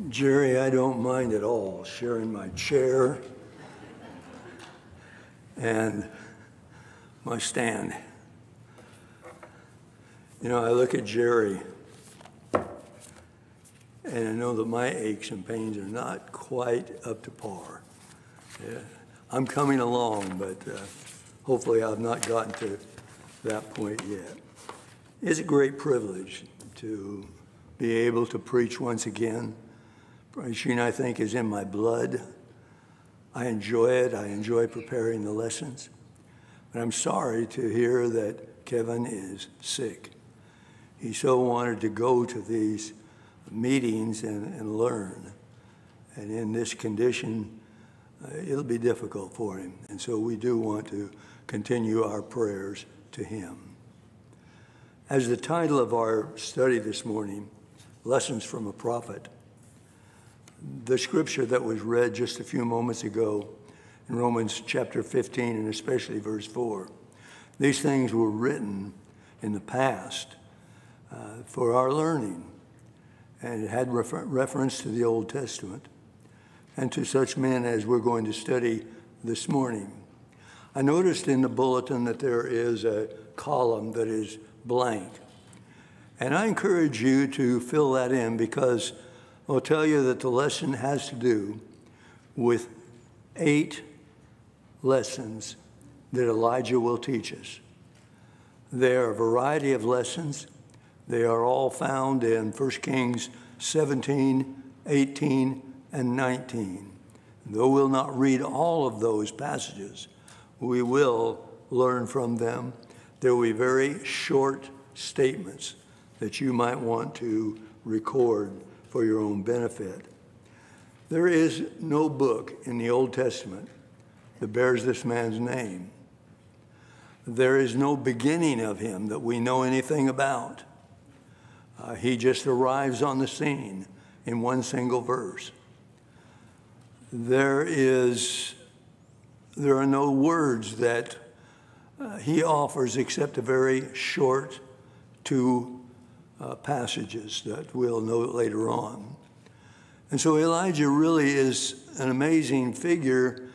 Jerry, I don't mind at all sharing my chair and my stand. You know, I look at Jerry and I know that my aches and pains are not quite up to par. Yeah, I'm coming along, but hopefully I've not gotten to that point yet. It's a great privilege to be able to preach once again. Preaching, I think, is in my blood. I enjoy it. I enjoy preparing the lessons. But I'm sorry to hear that Kevin is sick. He so wanted to go to these meetings and learn. And in this condition, it'll be difficult for him. And so we do want to continue our prayers to him. As the title of our study this morning, Lessons from a Prophet, the scripture that was read just a few moments ago in Romans chapter 15, and especially verse 4, these things were written in the past for our learning, and it had reference to the Old Testament and to such men as we're going to study this morning. I noticed in the bulletin that there is a column that is blank, and I encourage you to fill that in, because I'll tell you that the lesson has to do with 8 lessons that Elijah will teach us. There are a variety of lessons. They are all found in 1 Kings 17, 18, and 19. Though we'll not read all of those passages, we will learn from them. There will be very short statements that you might want to record for your own benefit. There is no book in the Old Testament that bears this man's name. There is no beginning of him that we know anything about. He just arrives on the scene in one single verse. There are no words that he offers except a very short 2 passages that we'll note later on. And so Elijah really is an amazing figure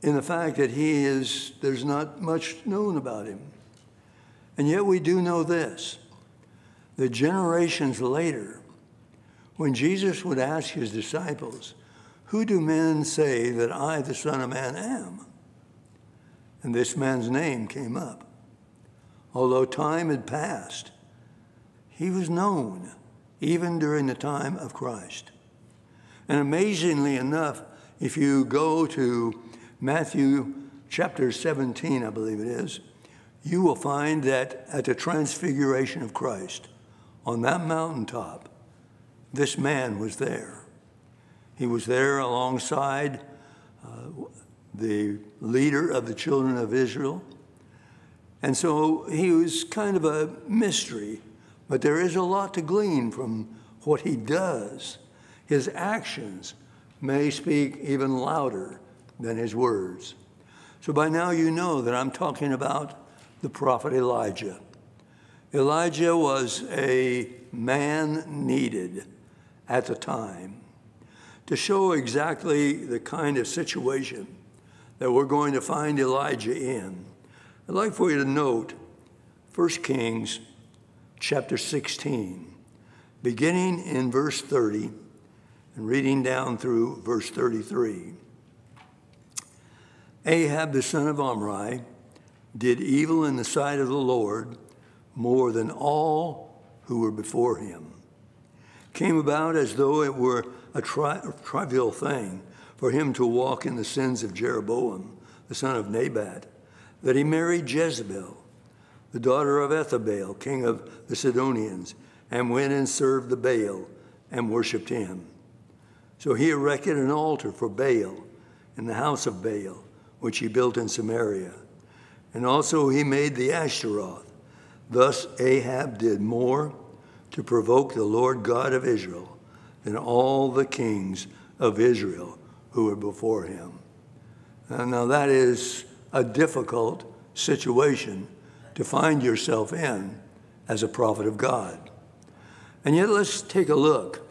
in the fact that there's not much known about him. And yet we do know this, that generations later, when Jesus would ask his disciples, "Who do men say that I, the Son of Man, am?" And this man's name came up. Although time had passed, he was known even during the time of Christ. And amazingly enough, if you go to Matthew chapter 17, I believe it is, you will find that at the transfiguration of Christ, on that mountaintop, this man was there. He was there alongside the leader of the children of Israel. And so he was kind of a mystery. But there is a lot to glean from what he does. His actions may speak even louder than his words. So by now you know that I'm talking about the prophet Elijah. Elijah was a man needed at the time to show exactly the kind of situation that we're going to find Elijah in. I'd like for you to note 1 Kings chapter 16, beginning in verse 30 and reading down through verse 33. Ahab the son of Omri did evil in the sight of the Lord more than all who were before him. Came about as though it were a trivial thing for him to walk in the sins of Jeroboam, the son of Nebat, that he married Jezebel, the daughter of Ethabel, king of the Sidonians, and went and served the Baal and worshipped him. So he erected an altar for Baal in the house of Baal, which he built in Samaria. And also he made the Ashtaroth. Thus Ahab did more to provoke the Lord God of Israel than all the kings of Israel who were before him. Now that is a difficult situation to find yourself in as a prophet of God. And yet let's take a look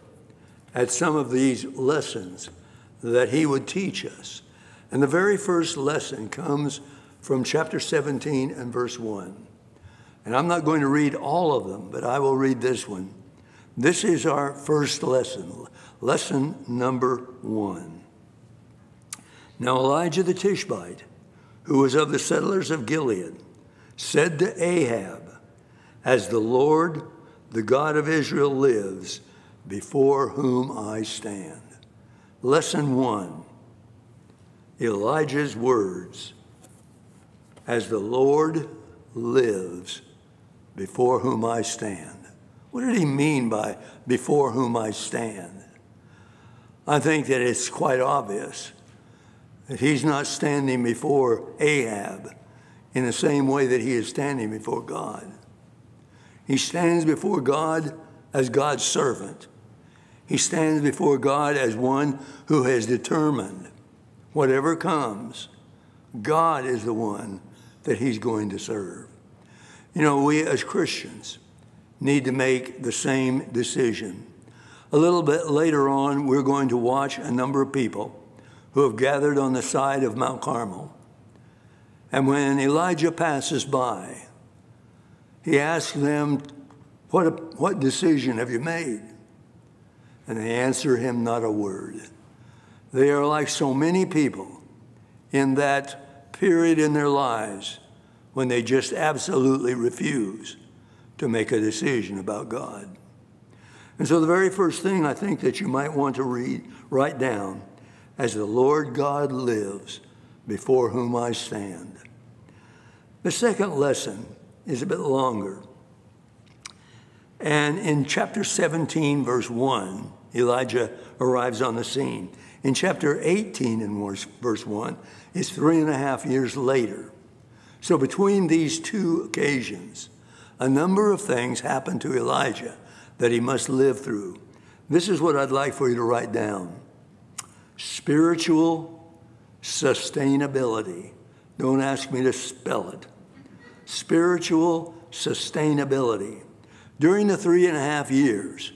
at some of these lessons that he would teach us. And the very first lesson comes from chapter 17 and verse 1. And I'm not going to read all of them, but I will read this one. This is our first lesson, lesson number 1. Now Elijah the Tishbite, who was of the settlers of Gilead, said to Ahab, as the Lord, the God of Israel, lives, before whom I stand. Lesson 1, Elijah's words, as the Lord lives, before whom I stand. What did he mean by before whom I stand? I think that it's quite obvious that he's not standing before Ahab in the same way that he is standing before God. He stands before God as God's servant. He stands before God as one who has determined whatever comes, God is the one that he's going to serve. You know, we as Christians need to make the same decision. A little bit later on, we're going to watch a number of people who have gathered on the side of Mount Carmel. And when Elijah passes by, he asks them, what decision have you made? And they answer him not a word. They are like so many people in that period in their lives when they just absolutely refuse to make a decision about God. And so the very first thing I think that you might want to write down, as the Lord God lives, before whom I stand. The second lesson is a bit longer. And in chapter 17, verse 1, Elijah arrives on the scene. In chapter 18 and verse 1, it's 3.5 years later. So between these two occasions, a number of things happened to Elijah that he must live through. This is what I'd like for you to write down. Spiritual sustainability. Don't ask me to spell it. Spiritual sustainability. During the 3.5 years,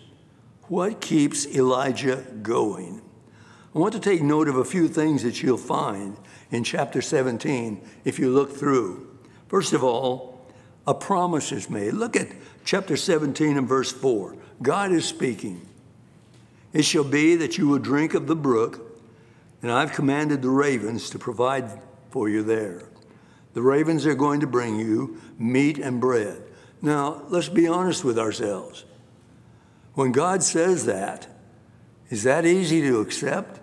what keeps Elijah going? I want to take note of a few things that you'll find in chapter 17 if you look through. First of all, a promise is made. Look at chapter 17 and verse 4. God is speaking. It shall be that you will drink of the brook, and I've commanded the ravens to provide for you there. The ravens are going to bring you meat and bread. Now, let's be honest with ourselves. When God says that, is that easy to accept?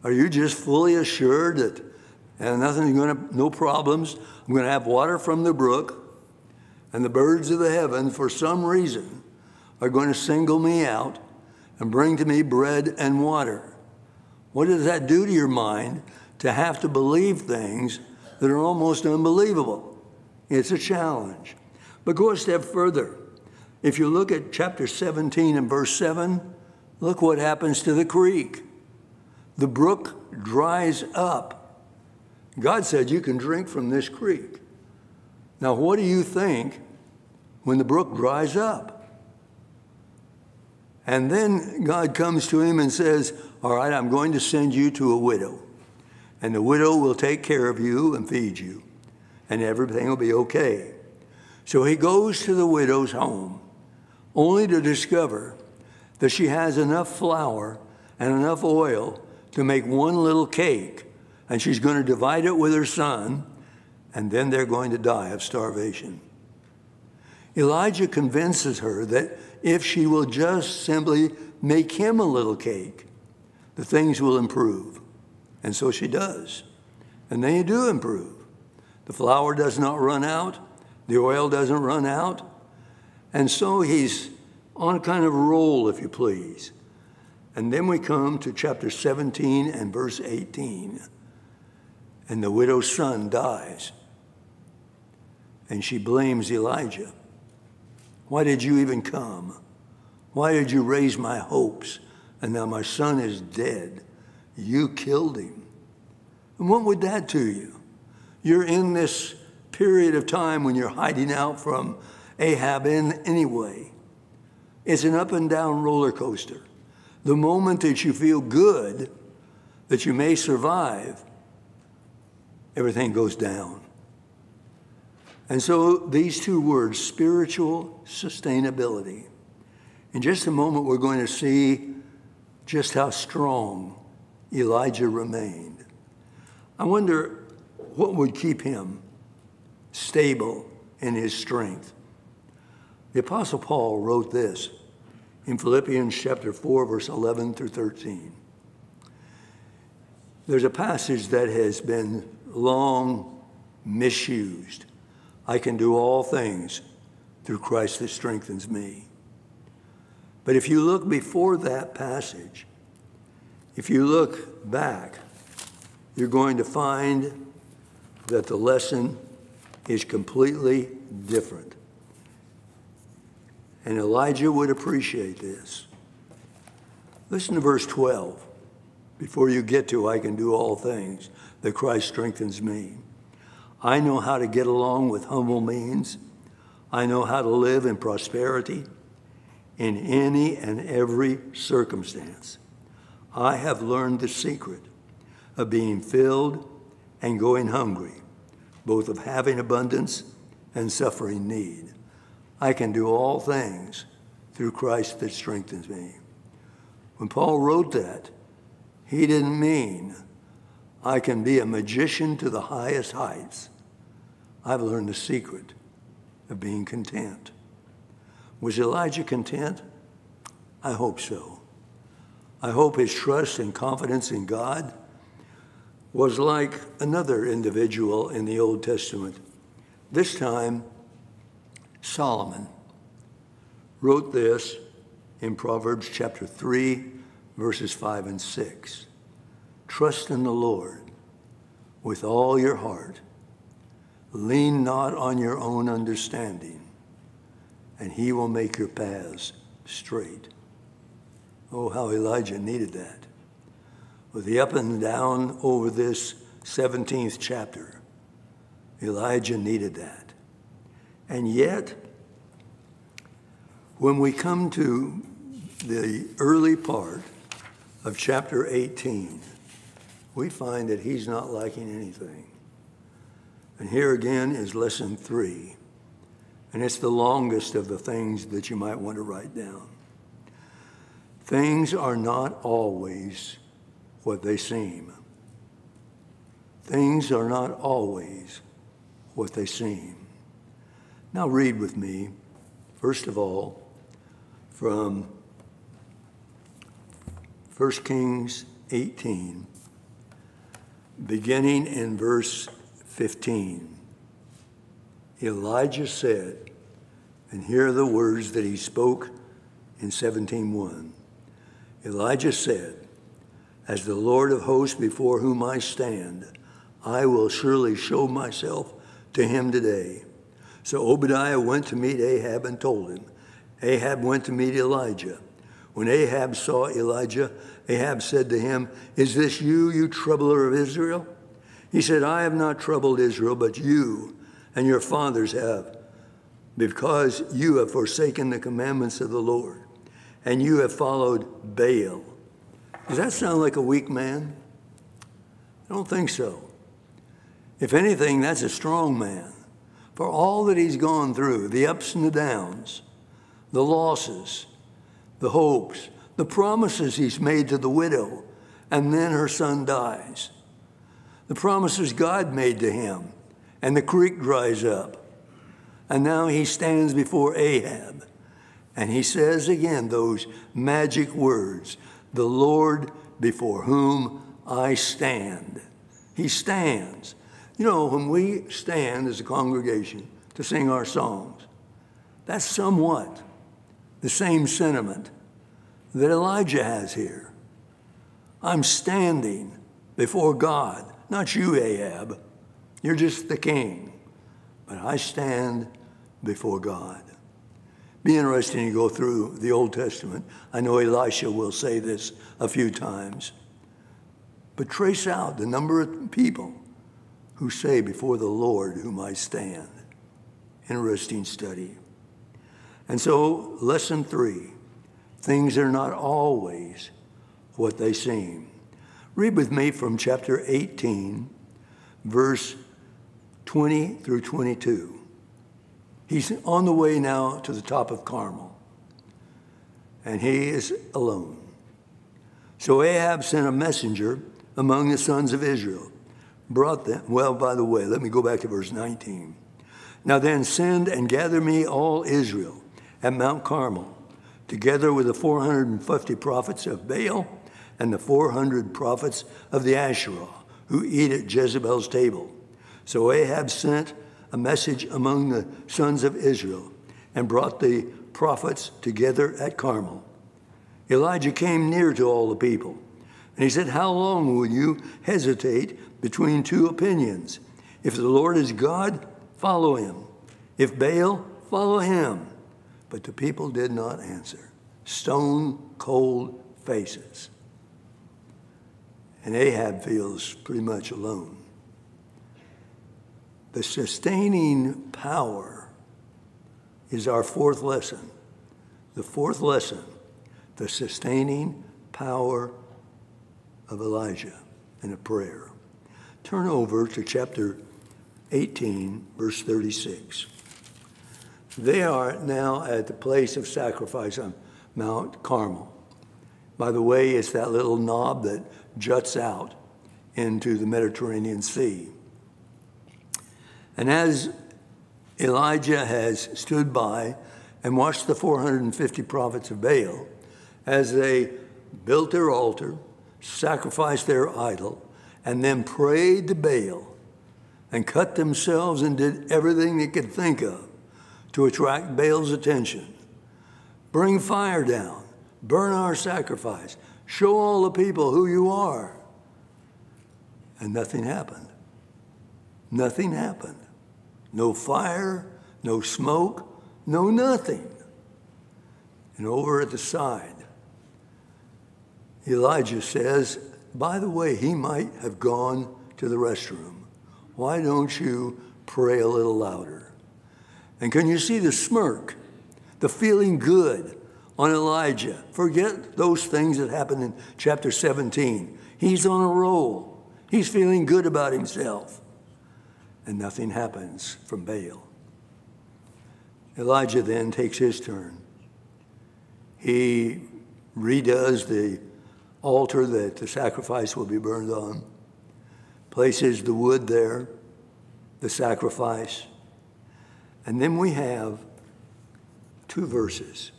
Are you just fully assured that no problems, I'm going to have water from the brook, and the birds of the heaven, for some reason, are going to single me out and bring to me bread and water? What does that do to your mind to have to believe things that are almost unbelievable? It's a challenge. But go a step further. If you look at chapter 17 and verse 7, look what happens to the creek. The brook dries up. God said you can drink from this creek. Now, what do you think when the brook dries up? And then God comes to him and says, all right, I'm going to send you to a widow. And the widow will take care of you and feed you. And everything will be okay. So he goes to the widow's home, only to discover that she has enough flour and enough oil to make one little cake. And she's going to divide it with her son, and then they're going to die of starvation. Elijah convinces her that if she will just simply make him a little cake, the things will improve. And so she does. And they do improve. The flour does not run out. The oil doesn't run out. And so he's on a kind of roll, if you please. And then we come to chapter 17 and verse 18. And the widow's son dies. And she blames Elijah. Why did you even come? Why did you raise my hopes? And now my son is dead. You killed him. And what would that do you? You're in this period of time when you're hiding out from Ahab anyway. It's an up and down roller coaster. The moment that you feel good, that you may survive, everything goes down. And so these two words, spiritual sustainability. In just a moment, we're going to see just how strong Elijah remained. I wonder what would keep him stable in his strength. The Apostle Paul wrote this in Philippians chapter 4, verse 11 through 13. There's a passage that has been long misused. I can do all things through Christ that strengthens me. But if you look before that passage, if you look back, you're going to find that the lesson is completely different. And Elijah would appreciate this. Listen to verse 12. Before you get to, I can do all things that Christ strengthens me. I know how to get along with humble means. I know how to live in prosperity in any and every circumstance. I have learned the secret of being filled and going hungry, both of having abundance and suffering need. I can do all things through Christ that strengthens me. When Paul wrote that, he didn't mean I can be a magician to the highest heights. I've learned the secret of being content. Was Elijah content? I hope so. I hope his trust and confidence in God was like another individual in the Old Testament. This time, Solomon wrote this in Proverbs chapter 3, verses 5 and 6. Trust in the Lord with all your heart. Lean not on your own understanding, and he will make your paths straight. Oh, how Elijah needed that. With the up and down over this 17th chapter, Elijah needed that. And yet, when we come to the early part of chapter 18, we find that he's not liking anything. And here again is lesson 3. And it's the longest of the things that you might want to write down. Things are not always what they seem. Things are not always what they seem. Now read with me, first of all, from 1 Kings 18, beginning in verse 15. Elijah said, and here are the words that he spoke in 17:1. Elijah said, as the Lord of hosts before whom I stand, I will surely show myself to him today. So Obadiah went to meet Ahab and told him. Ahab went to meet Elijah. When Ahab saw Elijah, Ahab said to him, is this you, you troubler of Israel? He said, I have not troubled Israel, but you and your fathers have, because you have forsaken the commandments of the Lord, and you have followed Baal. Does that sound like a weak man? I don't think so. If anything, that's a strong man. For all that he's gone through, the ups and the downs, the losses, the hopes, the promises he's made to the widow, and then her son dies. The promises God made to him, and the creek dries up. And now he stands before Ahab, and he says again those magic words, the Lord before whom I stand. He stands. You know, when we stand as a congregation to sing our songs, that's somewhat the same sentiment that Elijah has here. I'm standing before God, not you, Ahab. You're just the king. But I stand before God. Be interesting to go through the Old Testament. I know Elisha will say this a few times. But trace out the number of people who say before the Lord whom I stand. Interesting study. And so, lesson 3, things are not always what they seen. Read with me from chapter 18, verse 20 through 22. He's on the way now to the top of Carmel, and he is alone. So Ahab sent a messenger among the sons of Israel, brought them, well, by the way, let me go back to verse 19. Now then, send and gather me all Israel at Mount Carmel, together with the 450 prophets of Baal and the 400 prophets of the Asherah, who eat at Jezebel's table. So Ahab sent a message among the sons of Israel and brought the prophets together at Carmel. Elijah came near to all the people, and he said, "How long will you hesitate between two opinions? If the Lord is God, follow him. If Baal, follow him." But the people did not answer. Stone cold faces. And Ahab feels pretty much alone. The sustaining power is our fourth lesson. The fourth lesson, the sustaining power of Elijah in a prayer. Turn over to chapter 18, verse 36. They are now at the place of sacrifice on Mount Carmel. By the way, it's that little knob that juts out into the Mediterranean Sea. And as Elijah has stood by and watched the 450 prophets of Baal as they built their altar, sacrificed their idol, and then prayed to Baal and cut themselves and did everything they could think of to attract Baal's attention. Bring fire down, burn our sacrifice, show all the people who you are. And nothing happened. Nothing happened. No fire, no smoke, no nothing. And over at the side, Elijah says, by the way, he might have gone to the restroom. Why don't you pray a little louder? And can you see the smirk, the feeling good on Elijah? Forget those things that happened in chapter 17. He's on a roll. He's feeling good about himself. And nothing happens from Baal. Elijah then takes his turn. He redoes the altar that the sacrifice will be burned on, places the wood there, the sacrifice, and then we have two verses.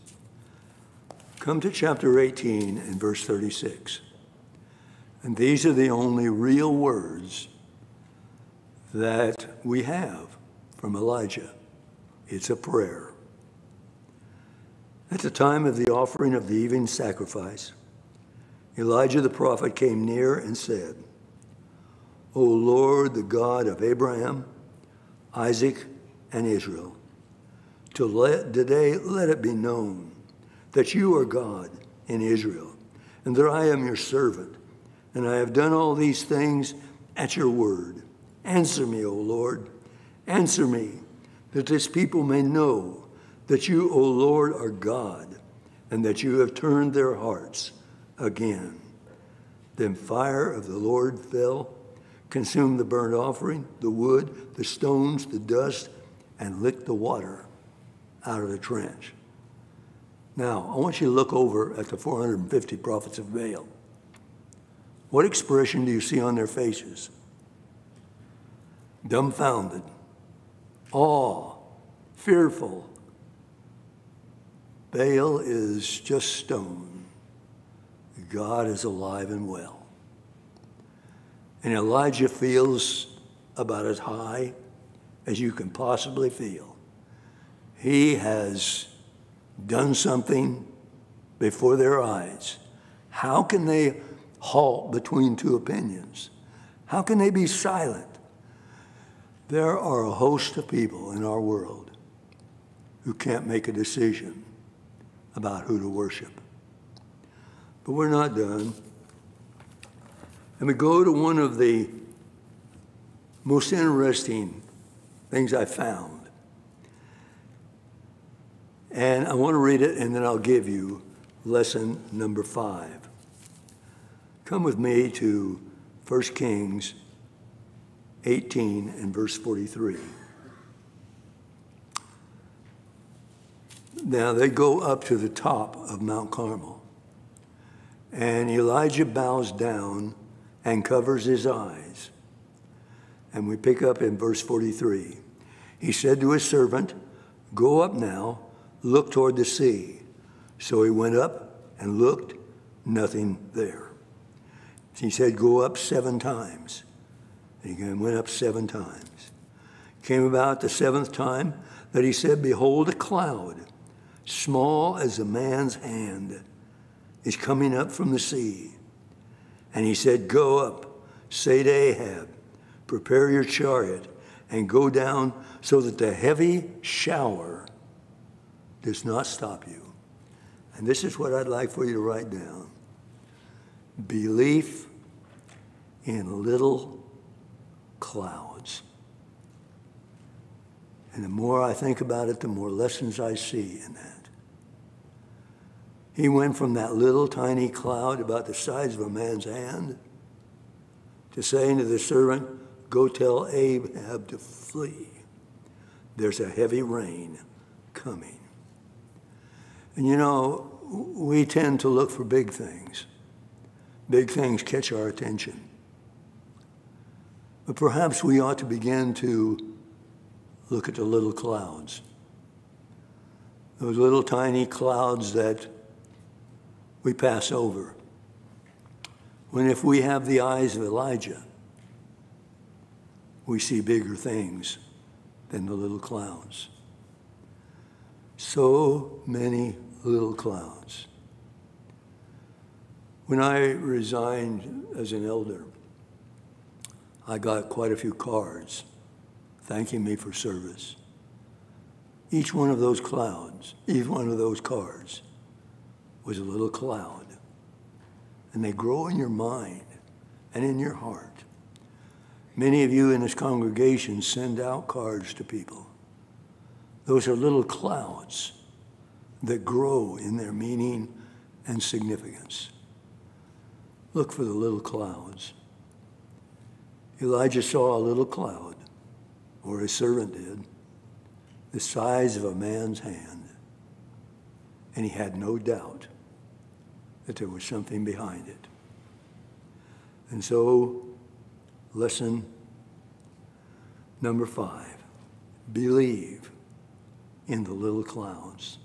Come to chapter 18 and verse 36. And these are the only real words that we have from Elijah. It's a prayer. At the time of the offering of the evening sacrifice, Elijah the prophet came near and said, O Lord, the God of Abraham, Isaac, and Israel, today let it be known that you are God in Israel, and that I am your servant, and I have done all these things at your word. Answer me, O Lord, answer me, that this people may know that you, O Lord, are God, and that you have turned their hearts again. Then fire of the Lord fell, consumed the burnt offering, the wood, the stones, the dust, and licked the water out of the trench. Now, I want you to look over at the 450 prophets of Baal. What expression do you see on their faces? Dumbfounded, awe, fearful. Baal is just stone. God is alive and well. And Elijah feels about as high as you can possibly feel. He has done something before their eyes. How can they halt between two opinions? How can they be silent? There are a host of people in our world who can't make a decision about who to worship. But we're not done. And we go to one of the most interesting things I found. And I want to read it, and then I'll give you lesson number 5. Come with me to 1 Kings 18 and verse 43. Now they go up to the top of Mount Carmel, and Elijah bows down and covers his eyes. And we pick up in verse 43. He said to his servant, "Go up now, look toward the sea." So he went up and looked, nothing there. He said, "Go up 7 times." And he went up 7 times. Came about the 7th time that he said, "Behold, a cloud, small as a man's hand, is coming up from the sea." And he said, "Go up, say to Ahab, prepare your chariot and go down so that the heavy shower does not stop you." And this is what I'd like for you to write down. Belief in little clouds. And the more I think about it, the more lessons I see in that. He went from that little tiny cloud about the size of a man's hand to saying to the servant, "Go tell Ahab to flee. There's a heavy rain coming." And you know, we tend to look for big things. Big things catch our attention. But perhaps we ought to begin to look at the little clouds. Those little tiny clouds that we pass over. When if we have the eyes of Elijah, we see bigger things than the little clouds. So many little clouds. When I resigned as an elder, I got quite a few cards thanking me for service. Each one of those clouds, each one of those cards was a little cloud. And they grow in your mind and in your heart. Many of you in this congregation send out cards to people. Those are little clouds that grow in their meaning and significance. Look for the little clouds. Elijah saw a little cloud, or his servant did, the size of a man's hand. And he had no doubt that there was something behind it. And so, lesson number 5, believe in the little clouds,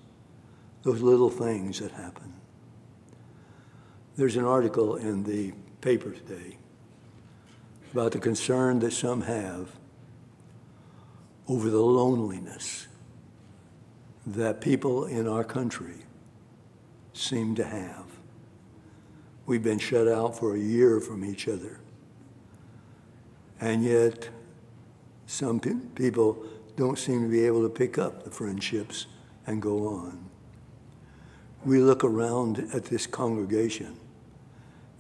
those little things that happen. There's an article in the paper today about the concern that some have over the loneliness that people in our country seem to have. We've been shut out for a year from each other. And yet, some people don't seem to be able to pick up the friendships and go on. We look around at this congregation,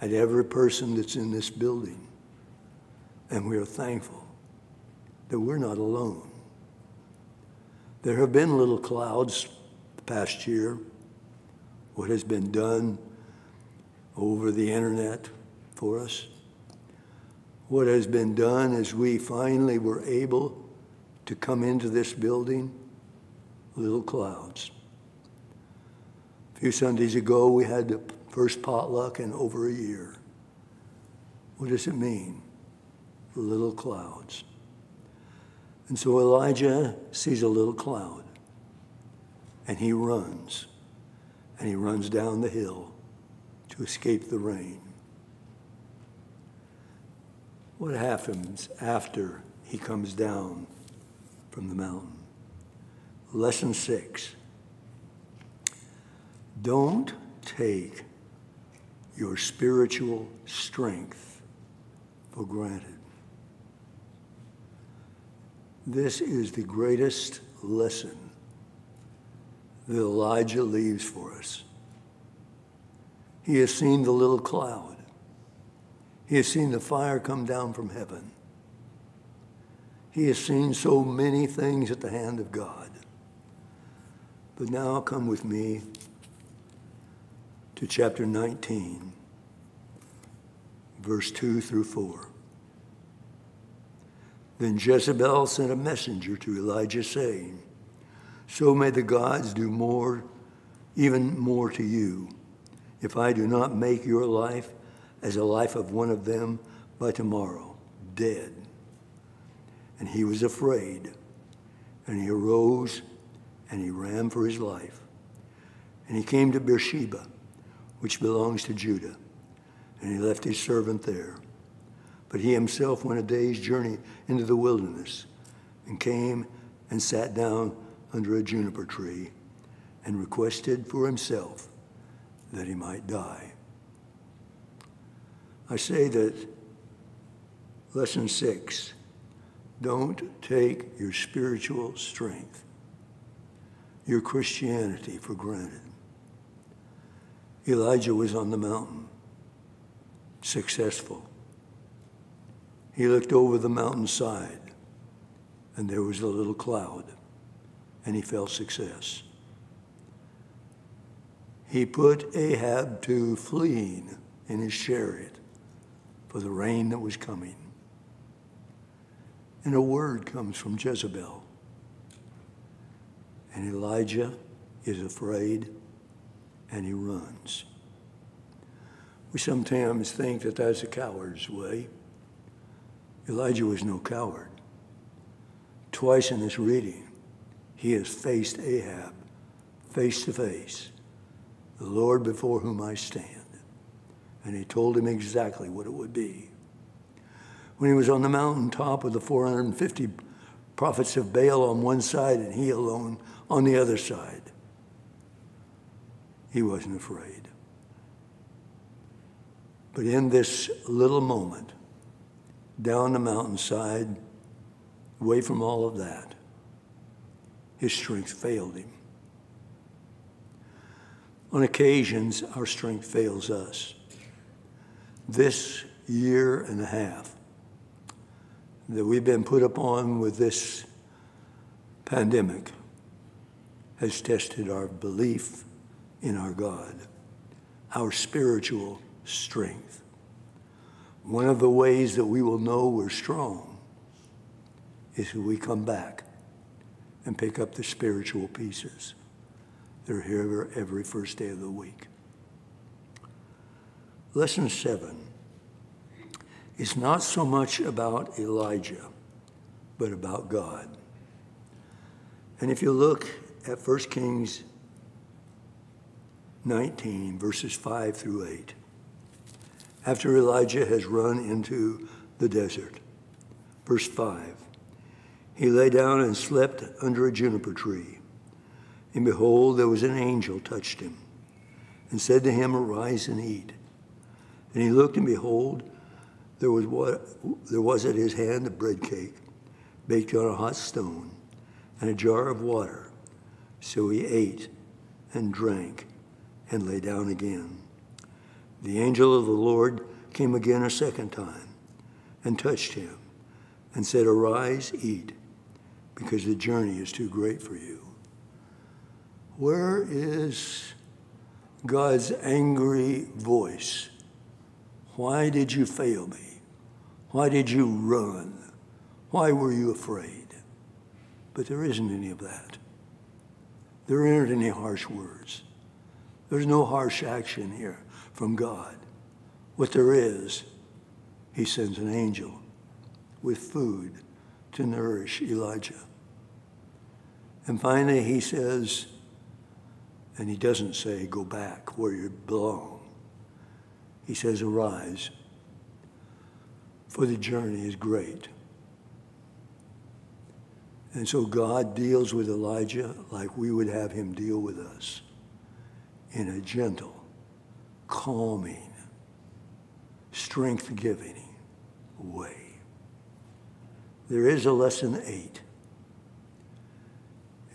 at every person that's in this building, and we are thankful that we're not alone. There have been little clouds the past year. What has been done over the internet for us. What has been done as we finally were able to come into this building, little clouds. A few Sundays ago, we had the first potluck in over a year. What does it mean? Little clouds. And so Elijah sees a little cloud, and he runs down the hill to escape the rain. What happens after he comes down from the mountain? Lesson 6. Don't take your spiritual strength for granted. This is the greatest lesson that Elijah leaves for us. He has seen the little cloud. He has seen the fire come down from heaven. He has seen so many things at the hand of God. But now come with me to chapter 19, verse 2 through 4. Then Jezebel sent a messenger to Elijah, saying, so may the gods do more, even more to you, if I do not make your life as the life of one of them by tomorrow, dead. And he was afraid, and he arose, and he ran for his life. And he came to Beersheba, which belongs to Judah, and he left his servant there. But he himself went a day's journey into the wilderness, and came and sat down under a juniper tree, and requested for himself that he might die. I say that lesson 6, don't take your spiritual strength, your Christianity for granted. Elijah was on the mountain, successful. He looked over the mountainside, and there was a little cloud, and he felt success. He put Ahab to fleeing in his chariot for the rain that was coming. And a word comes from Jezebel. And Elijah is afraid, and he runs. We sometimes think that that's a coward's way. Elijah was no coward. Twice in this reading, he has faced Ahab face to face, the Lord before whom I stand. And he told him exactly what it would be. When he was on the mountaintop with the 450 prophets of Baal on one side and he alone on the other side, he wasn't afraid. But in this little moment, down the mountainside, away from all of that, his strength failed him. On occasions, our strength fails us. This year and a half that we've been put upon with this pandemic has tested our belief in our God, our spiritual strength. One of the ways that we will know we're strong is if we come back and pick up the spiritual pieces. They're here every first day of the week. Lesson 7 is not so much about Elijah, but about God. And if you look at 1 Kings 19, verses 5 through 8, after Elijah has run into the desert, verse 5, he lay down and slept under a juniper tree. And behold, there was an angel touched him and said to him, arise and eat. And he looked, and behold, there was at his hand a bread cake baked on a hot stone and a jar of water. So he ate and drank and lay down again. The angel of the Lord came again a second time and touched him and said, arise, eat, because the journey is too great for you. Where is God's angry voice? Why did you fail me? Why did you run? Why were you afraid? But there isn't any of that. There aren't any harsh words. There's no harsh action here from God. What there is, he sends an angel with food to nourish Elijah. And finally he says, and he doesn't say, go back where you belong. He says, arise, for the journey is great. And so God deals with Elijah like we would have him deal with us, in a gentle, calming, strength-giving way. There is a lesson 8.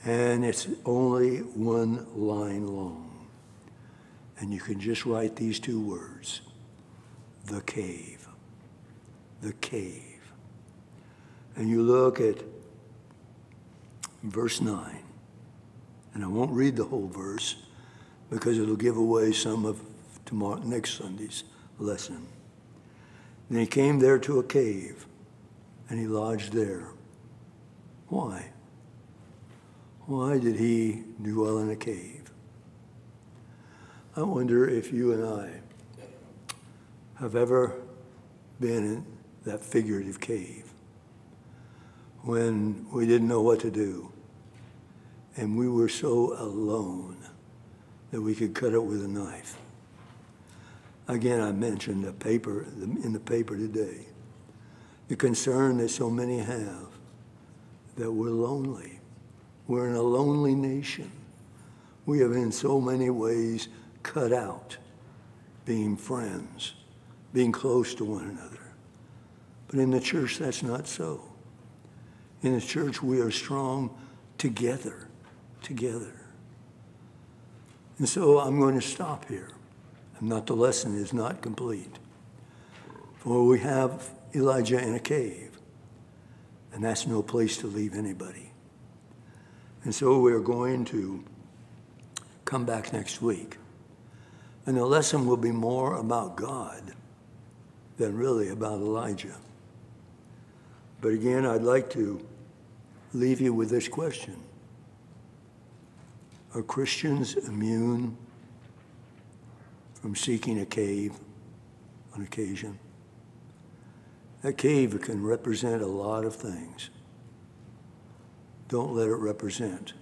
And it's only one line long. And you can just write these 2 words, the cave. The cave. And you look at verse 9. And I won't read the whole verse because it'll give away some of next Sunday's lesson. Then he came there to a cave, and he lodged there. Why? Why did he dwell in a cave? I wonder if you and I have ever been in that figurative cave when we didn't know what to do, and we were so alone that we could cut it with a knife. Again, I mentioned in the paper today, the concern that so many have that we're lonely. We're in a lonely nation. We have in so many ways cut out being friends, being close to one another. But in the church, that's not so. In the church, we are strong together. And so I'm going to stop here. The lesson is not complete. For we have Elijah in a cave, and that's no place to leave anybody. And so we're going to come back next week, and the lesson will be more about God than really about Elijah. But again, I'd like to leave you with this question. Are Christians immune from seeking a cave on occasion? That cave can represent a lot of things. Don't let it represent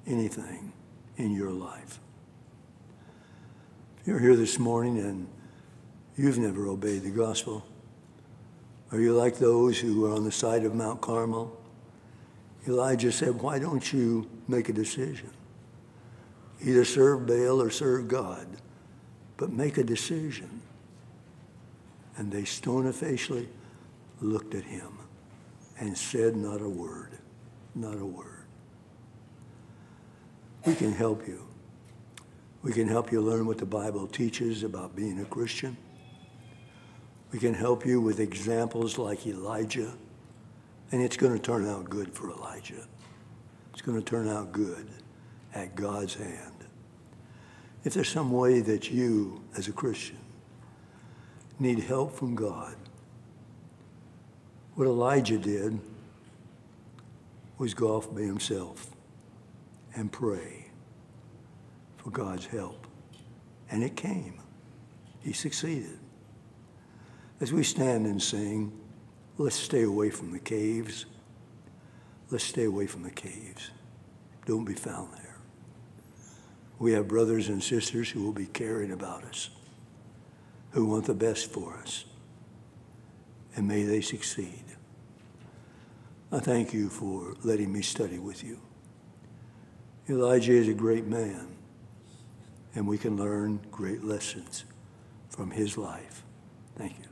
anything in your life. If you're here this morning and you've never obeyed the gospel, are you like those who were on the side of Mount Carmel? Elijah said, why don't you make a decision? Either serve Baal or serve God, but make a decision. And they stone-facedly looked at him and said not a word, not a word. We can help you. We can help you learn what the Bible teaches about being a Christian. We can help you with examples like Elijah, and it's going to turn out good for Elijah. It's going to turn out good at God's hand. If there's some way that you, as a Christian, need help from God, what Elijah did was go off by himself and pray for God's help. And it came. He succeeded. As we stand and sing, let's stay away from the caves. Let's stay away from the caves. Don't be found there. We have brothers and sisters who will be caring about us, who want the best for us, and may they succeed. I thank you for letting me study with you. Elijah is a great man, and we can learn great lessons from his life. Thank you.